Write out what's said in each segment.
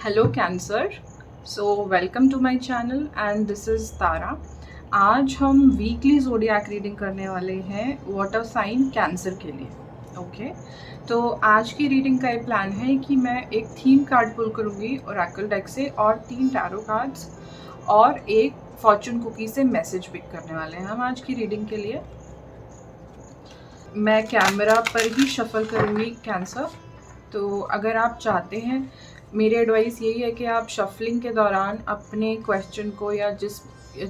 Hello Cancer. So welcome to my channel and this is Tara. आज हम weekly zodiac reading करने वाले हैं वाटर साइन कैंसर के लिए। ओके तो आज की रीडिंग का ये प्लान है कि मैं एक थीम कार्ड पुल करूँगी ओरेकल डेक से और 3 टैरो कार्ड्स और एक फॉर्चून कुकी से मैसेज पिक करने वाले हैं हम आज की रीडिंग के लिए। मैं कैमरा पर ही शफल करूँगी कैंसर। तो अगर आप चाहते हैं, मेरी एडवाइस यही है कि आप शफलिंग के दौरान अपने क्वेश्चन को या जिस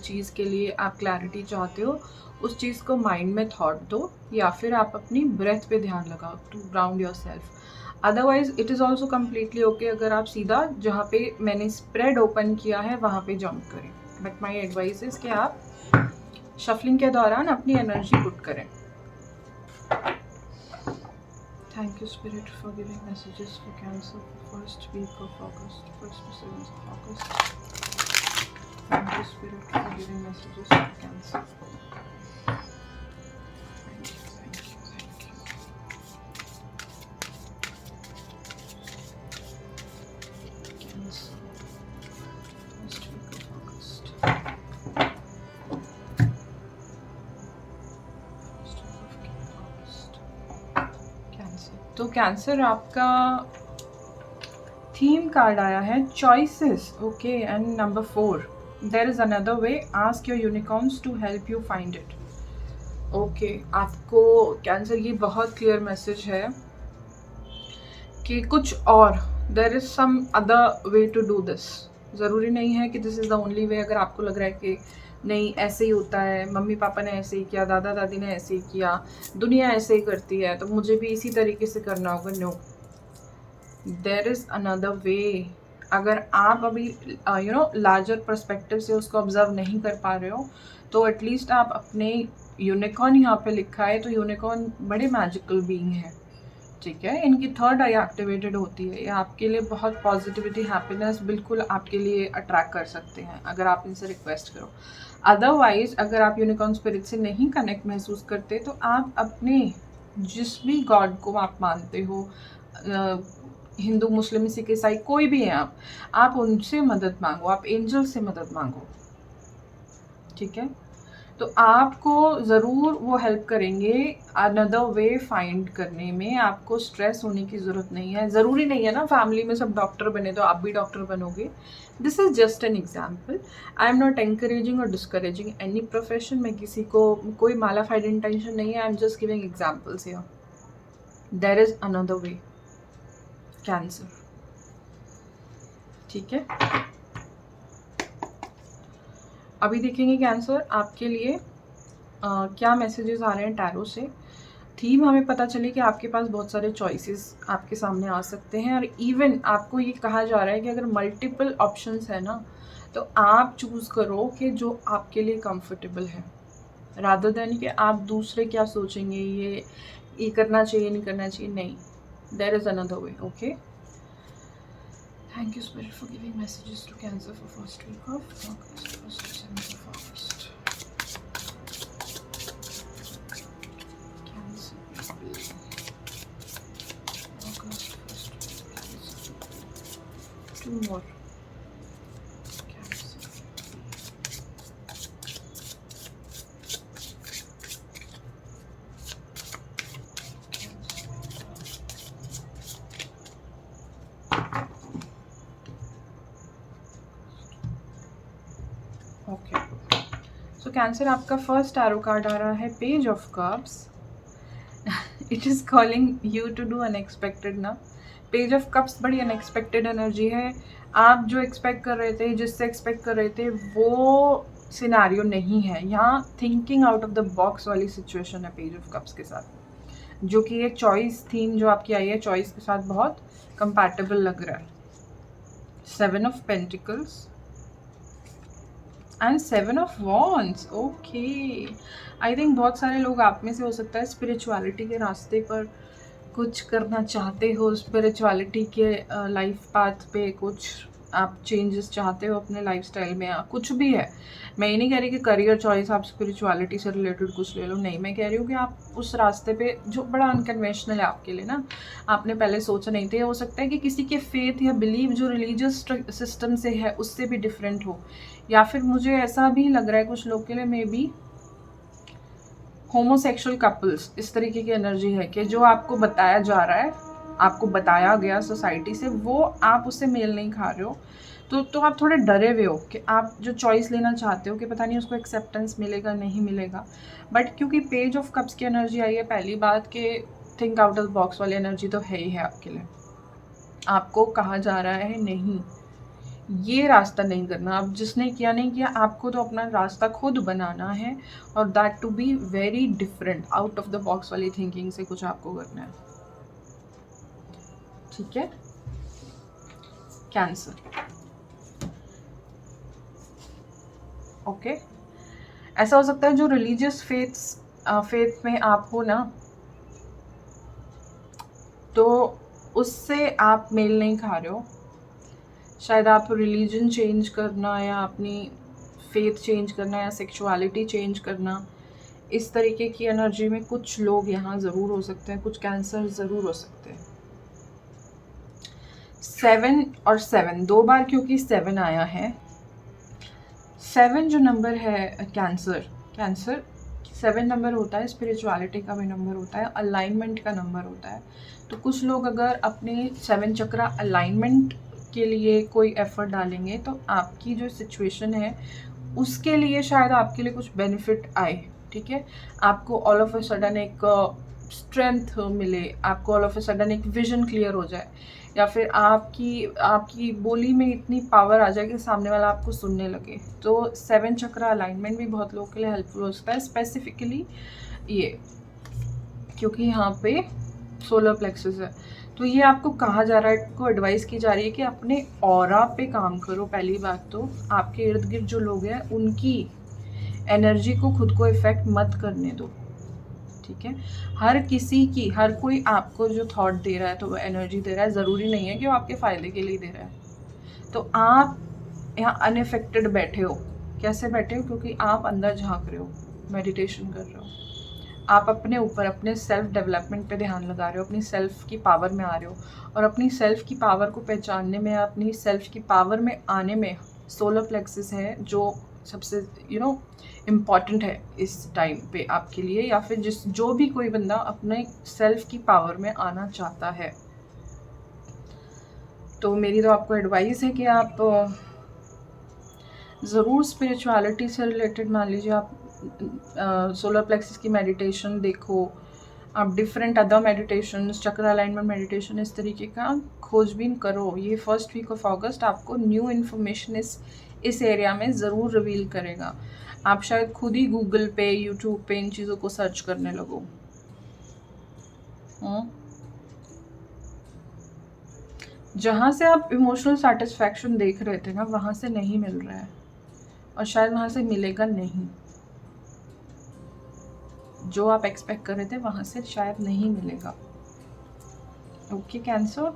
चीज़ के लिए आप क्लैरिटी चाहते हो उस चीज़ को माइंड में थॉट दो या फिर आप अपनी ब्रेथ पे ध्यान लगाओ to ground yourself. Otherwise it is also completely okay अगर आप सीधा जहाँ पे मैंने स्प्रेड ओपन किया है वहाँ पे जंप करें, बट माई एडवाइस इज़ कि आप शफलिंग के दौरान अपनी एनर्जी पुट करें। Thank you, Spirit, for giving messages for Cancer for first week of August, first to 7th of August. Thank you, Spirit, for giving messages for Cancer. Thank you, thank you, thank you. Cancer, first week of August. तो Cancer आपका theme card आया है choices. Okay and number 4, there is another way, ask your unicorns to help you find it. Okay, आपको Cancer ये बहुत clear message है कि कुछ और, there is some other way to do this. ज़रूरी नहीं है कि this is the only way. अगर आपको लग रहा है कि नहीं ऐसे ही होता है, मम्मी पापा ने ऐसे ही किया, दादा दादी ने ऐसे ही किया, दुनिया ऐसे ही करती है तो मुझे भी इसी तरीके से करना होगा, no, there is another way. अगर आप अभी लार्जर पर्सपेक्टिव से उसको ऑब्जर्व नहीं कर पा रहे हो तो एटलीस्ट आप अपने यूनिकॉर्न यहाँ पे लिखा है तो यूनिकॉर्न बड़े मैजिकल बीइंग है, ठीक है। इनकी थर्ड आई एक्टिवेटेड होती है, ये आपके लिए बहुत पॉजिटिविटी हैप्पीनेस बिल्कुल आपके लिए अट्रैक्ट कर सकते हैं अगर आप इनसे रिक्वेस्ट करो। अदरवाइज अगर आप यूनिकॉर्न स्पिरिट से नहीं कनेक्ट महसूस करते तो आप अपने जिस भी गॉड को आप मानते हो, हिंदू मुस्लिम सिख ईसाई कोई भी है आप उनसे मदद मांगो, आप एंजल से मदद मांगो, ठीक है। तो आपको ज़रूर वो हेल्प करेंगे अनदर वे फाइंड करने में। आपको स्ट्रेस होने की ज़रूरत नहीं है। ज़रूरी नहीं है ना फैमिली में सब डॉक्टर बने तो आप भी डॉक्टर बनोगे। This is just an example. I am not encouraging और डिस्करेजिंग एनी प्रोफेशन। मैं किसी को कोई मालाफाइड इंटेंशन नहीं है, I am just giving examples here. There is another way Cancer, ठीक है। अभी देखेंगे कैंसर आपके लिए क्या मैसेजेस आ रहे हैं टैरो से। थीम हमें पता चले कि आपके पास बहुत सारे चॉइसेस आपके सामने आ सकते हैं और इवन आपको ये कहा जा रहा है कि अगर मल्टीपल ऑप्शंस है ना तो आप चूज़ करो कि जो आपके लिए कंफर्टेबल है, रादर देन कि आप दूसरे क्या सोचेंगे, ये करना चाहिए नहीं करना चाहिए, नहीं, there is another way. Okay, thank you spirit for giving messages to Cancer for first week of August, first to 7th of August. Two more. ओके, सो कैंसर आपका फर्स्ट टैरो कार्ड आ रहा है page of cups. It is calling you to do unexpected ना। Page of cups बड़ी unexpected energy है। आप जो एक्सपेक्ट कर रहे थे, जिससे एक्सपेक्ट कर रहे थे वो सिनेरियो नहीं है यहाँ। Thinking out of the box वाली सिचुएशन है पेज ऑफ कप्स के साथ, जो कि ये चॉइस थीम जो आपकी आई है चॉइस के साथ बहुत कंपैटिबल लग रहा है। 7 of pentacles and 7 of wands. Okay, I think बहुत सारे लोग आप में से हो सकता है स्पिरिचुअलिटी के रास्ते पर कुछ करना चाहते हो, स्पिरिचुअलिटी के लाइफ पाथ पे कुछ आप चेंजेस चाहते हो अपने लाइफस्टाइल में या कुछ भी है। मैं ये नहीं कह रही कि करियर चॉइस आप स्पिरिचुअलिटी से रिलेटेड कुछ ले लो, नहीं, मैं कह रही हूँ कि आप उस रास्ते पे जो बड़ा अनकन्वेंशनल है आपके लिए ना, आपने पहले सोचा नहीं था, हो सकता है कि किसी के फेथ या बिलीव जो रिलीजियस सिस्टम से है उससे भी डिफरेंट हो, या फिर मुझे ऐसा भी लग रहा है कुछ लोग के लिए मे बी होमोसेक्सुअल कपल्स, इस तरीके की एनर्जी है कि जो आपको बताया जा रहा है, आपको बताया गया सोसाइटी से, वो आप उससे मेल नहीं खा रहे हो, तो आप थोड़े डरे हुए हो कि आप जो चॉइस लेना चाहते हो कि पता नहीं उसको एक्सेप्टेंस मिलेगा नहीं मिलेगा। बट क्योंकि पेज ऑफ कप्स की एनर्जी आई है, पहली बात कि थिंक आउट ऑफ बॉक्स वाली एनर्जी तो है ही है आपके लिए। आपको कहा जा रहा है नहीं, ये रास्ता नहीं करना, अब जिसने किया नहीं किया, आपको तो अपना रास्ता खुद बनाना है, और that to be very different, out of the box वाली थिंकिंग से कुछ आपको करना है। ठीक है, कैंसर। ओके, ऐसा हो सकता है जो रिलीजियस फेथ में आप हो ना, तो उससे आप मेल नहीं खा रहे हो, शायद आप रिलीजन चेंज करना या अपनी फेथ चेंज करना या सेक्सुअलिटी चेंज करना, इस तरीके की एनर्जी में कुछ लोग यहाँ ज़रूर हो सकते हैं, कुछ कैंसर ज़रूर हो सकते हैं। 7 और 7 दो बार क्योंकि 7 आया है, 7 जो नंबर है कैंसर 7 नंबर होता है, स्पिरिचुअलिटी का भी नंबर होता है, अलाइनमेंट का नंबर होता है। तो कुछ लोग अगर अपने 7 चक्रा अलाइनमेंट के लिए कोई एफर्ट डालेंगे तो आपकी जो सिचुएशन है उसके लिए शायद आपके लिए कुछ बेनिफिट आए। ठीक है, आपको ऑल ऑफ अ सडन एक स्ट्रेंथ मिले, आपको ऑल ऑफ अ सडन एक विजन क्लियर हो जाए, या फिर आपकी बोली में इतनी पावर आ जाए कि सामने वाला आपको सुनने लगे। तो 7 चक्र अलाइनमेंट भी बहुत लोगों के लिए हेल्पफुल हो सकता है, स्पेसिफिकली ये क्योंकि यहाँ पे सोलर प्लेक्सस है। तो ये आपको कहा जा रहा है, आपको एडवाइस की जा रही है कि अपने ऑरा पे काम करो। पहली बात तो आपके इर्द गिर्द जो लोग हैं उनकी एनर्जी को खुद को इफेक्ट मत करने दो। ठीक है, हर कोई आपको जो थॉट दे रहा है तो वो एनर्जी दे रहा है, ज़रूरी नहीं है कि वो आपके फ़ायदे के लिए दे रहा है। तो आप यहाँ अनइफेक्टेड बैठे हो। कैसे बैठे हो? क्योंकि आप अंदर झांक रहे हो, मेडिटेशन कर रहे हो, आप अपने ऊपर अपने सेल्फ डेवलपमेंट पे ध्यान लगा रहे हो, अपनी सेल्फ की पावर में आ रहे हो, और अपनी सेल्फ की पावर को पहचानने में, अपनी सेल्फ की पावर में आने में सोलर प्लेक्सस है जो सबसे इम्पॉर्टेंट है इस टाइम पे आपके लिए, या फिर जो भी कोई बंदा अपने सेल्फ की पावर में आना चाहता है। तो मेरी तो आपको एडवाइस है कि आप ज़रूर स्पिरिचुअलिटी से रिलेटेड, मान लीजिए आप सोलर प्लेक्सस की मेडिटेशन देखो, आप डिफरेंट अदर मेडिटेशन, चक्र अलाइनमेंट मेडिटेशन, इस तरीके का खोजबीन करो। ये फर्स्ट वीक ऑफ अगस्त आपको न्यू इन्फॉर्मेशन इस एरिया में ज़रूर रिवील करेगा। आप शायद खुद ही गूगल पे, यूट्यूब पे इन चीज़ों को सर्च करने लगो। जहाँ से आप इमोशनल सेटिस्फैक्शन देख रहे थे ना, वहाँ से नहीं मिल रहा है, और शायद वहाँ से मिलेगा नहीं। जो आप एक्सपेक्ट कर रहे थे वहाँ से शायद नहीं मिलेगा। ओके कैंसर,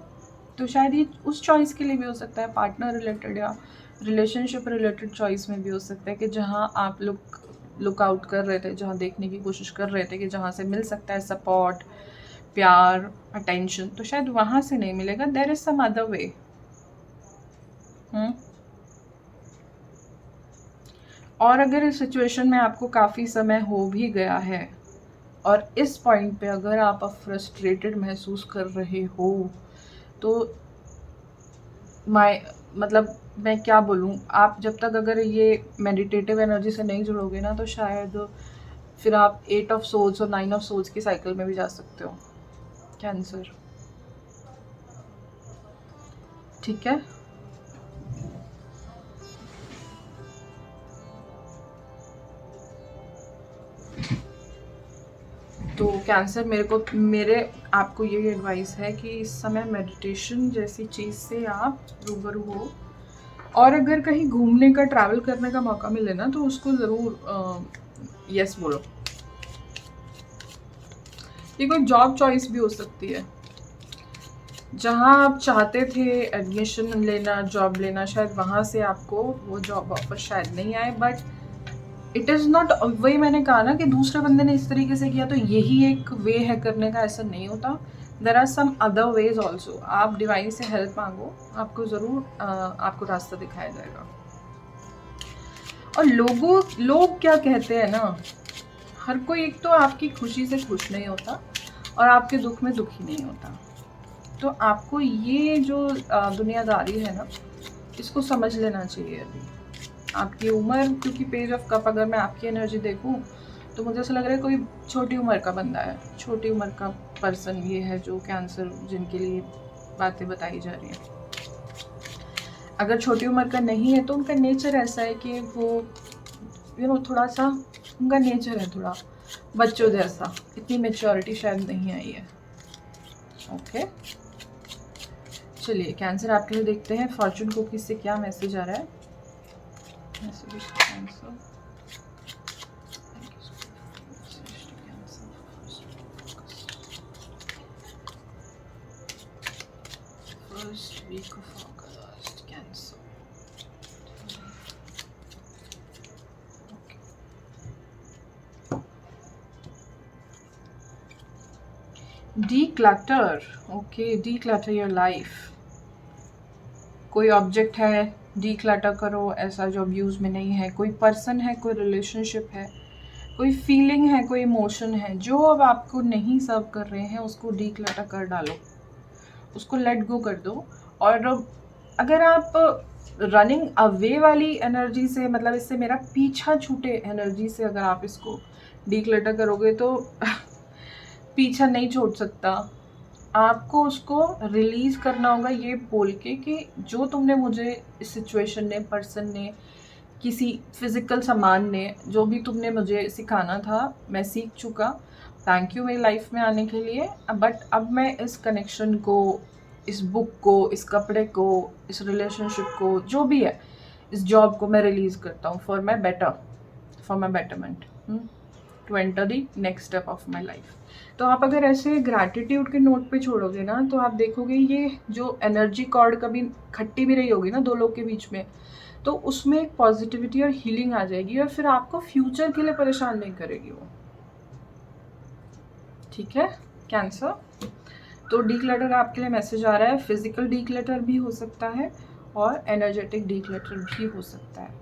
तो शायद ये उस चॉइस के लिए भी हो सकता है, पार्टनर रिलेटेड या रिलेशनशिप रिलेटेड चॉइस में भी हो सकता है कि जहाँ आप लुक आउट कर रहे थे, जहाँ देखने की कोशिश कर रहे थे कि जहाँ से मिल सकता है सपोर्ट, प्यार, अटेंशन, तो शायद वहाँ से नहीं मिलेगा। There is some other way. और अगर इस सिचुएशन में आपको काफ़ी समय हो भी गया है और इस पॉइंट पे अगर आप फ्रस्ट्रेटेड महसूस कर रहे हो, तो मैं क्या बोलूँ, आप जब तक अगर ये मेडिटेटिव एनर्जी से नहीं जुड़ोगे ना, तो शायद फिर आप 8 ऑफ सोल्स और 9 ऑफ सोल्स की साइकिल में भी जा सकते हो कैंसर। ठीक है, तो कैंसर, मेरे आपको यही एडवाइस है कि इस समय मेडिटेशन जैसी चीज़ से आप रूबरू हो, और अगर कहीं घूमने का, ट्रैवल करने का मौका मिले ना, तो उसको ज़रूर यस बोलो। ये कोई जॉब चॉइस भी हो सकती है, जहाँ आप चाहते थे एडमिशन लेना, जॉब लेना, शायद वहाँ से आपको वो जॉब ऑफर शायद नहीं आए, बट इट इज़ नॉट, वही मैंने कहा ना कि दूसरे बंदे ने इस तरीके से किया तो यही एक वे है करने का, ऐसा नहीं होता। There are some other ways also. आप डिवाइन से हेल्प मांगो, आपको ज़रूर आपको रास्ता दिखाया जाएगा। और लोग क्या कहते हैं ना, हर कोई एक तो आपकी खुशी से खुश नहीं होता और आपके दुख में दुखी नहीं होता। तो आपको ये जो दुनियादारी है ना, इसको समझ लेना चाहिए अभी। आपकी उम्र, क्योंकि पेज ऑफ कप अगर मैं आपकी एनर्जी देखूं तो मुझे ऐसा लग रहा है कोई छोटी उम्र का बंदा है, छोटी उम्र का पर्सन ये है जो कैंसर, जिनके लिए बातें बताई जा रही हैं। अगर छोटी उम्र का नहीं है तो उनका नेचर ऐसा है कि वो थोड़ा सा, उनका नेचर है थोड़ा बच्चों जैसा, इतनी मेच्योरिटी शायद नहीं आई है। ओके, चलिए कैंसर आपके लिए देखते हैं फॉर्चून कुकीज से क्या मैसेज आ रहा है। First week of August, Cancer. Okay. Declutter. Okay, declutter your life. कोई ऑब्जेक्ट है, डीक्लटर करो, ऐसा जो अब यूज़ में नहीं है। कोई पर्सन है, कोई रिलेशनशिप है, कोई फीलिंग है, कोई इमोशन है, जो अब आपको नहीं सर्व कर रहे हैं उसको डीक्लटर कर डालो, उसको लेट गो कर दो। और अगर आप रनिंग अवे वाली एनर्जी से, मतलब इससे मेरा पीछा छूटे एनर्जी से अगर आप इसको डीक्लटर करोगे तो पीछा नहीं छोड़ सकता। आपको उसको रिलीज़ करना होगा ये बोल के कि जो तुमने मुझे इस सिचुएशन ने, पर्सन ने, किसी फिज़िकल सामान ने, जो भी तुमने मुझे सिखाना था मैं सीख चुका। थैंक यू मेरी लाइफ में आने के लिए। बट अब मैं इस कनेक्शन को, इस बुक को, इस कपड़े को, इस रिलेशनशिप को, जो भी है, इस जॉब को मैं रिलीज़ करता हूँ for my betterment, to enter the next step of my life. तो आप अगर ऐसे ग्रैटिट्यूड के नोट पे छोड़ोगे ना तो आप देखोगे ये जो एनर्जी कॉर्ड कभी खट्टी भी रही होगी ना दो लोग के बीच में, तो उसमें एक पॉजिटिविटी और हीलिंग आ जाएगी और फिर आपको फ्यूचर के लिए परेशान नहीं करेगी वो। ठीक है कैंसर, तो डीक्लटर आपके लिए मैसेज आ रहा है। फिजिकल डीक्लटर भी हो सकता है और एनर्जेटिक डीक्लटर भी हो सकता है,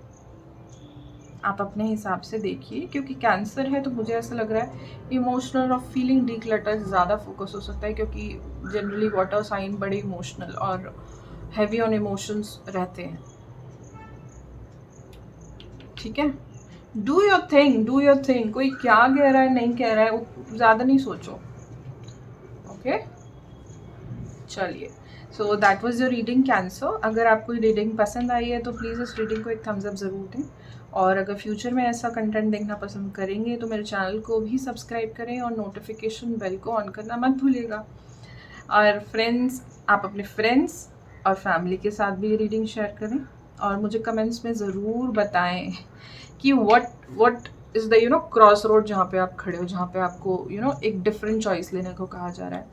आप अपने हिसाब से देखिए। क्योंकि कैंसर है तो मुझे ऐसा लग रहा है इमोशनल और फीलिंग डीक्लटर ज़्यादा फोकस हो सकता है, क्योंकि जनरली वाटर साइन बड़े इमोशनल और हैवी ऑन इमोशंस रहते हैं। ठीक है, डू योर थिंग, कोई क्या कह रहा है नहीं कह रहा है ज़्यादा नहीं सोचो। ओके, चलिए, so that was your reading cancer. अगर आपको रीडिंग पसंद आई है तो प्लीज़ इस रीडिंग को एक थम्स अप ज़रूर दें, और अगर फ्यूचर में ऐसा कंटेंट देखना पसंद करेंगे तो मेरे चैनल को भी सब्सक्राइब करें और नोटिफिकेशन बेल को ऑन करना मत भूलिएगा। और फ्रेंड्स, आप अपने फ्रेंड्स और फैमिली के साथ भी ये रीडिंग शेयर करें और मुझे कमेंट्स में ज़रूर बताएं कि what is the cross road जहाँ पे आप खड़े हो, जहाँ पे आपको एक डिफरेंट चॉइस लेने को कहा जा रहा है।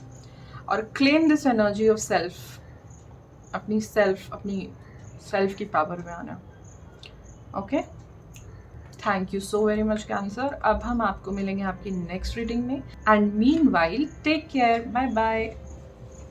और claim this energy of self, अपनी सेल्फ की पावर में आना। Okay, thank you so very much Cancer. अब हम आपको मिलेंगे आपकी नेक्स्ट रीडिंग में, and meanwhile take care, bye bye.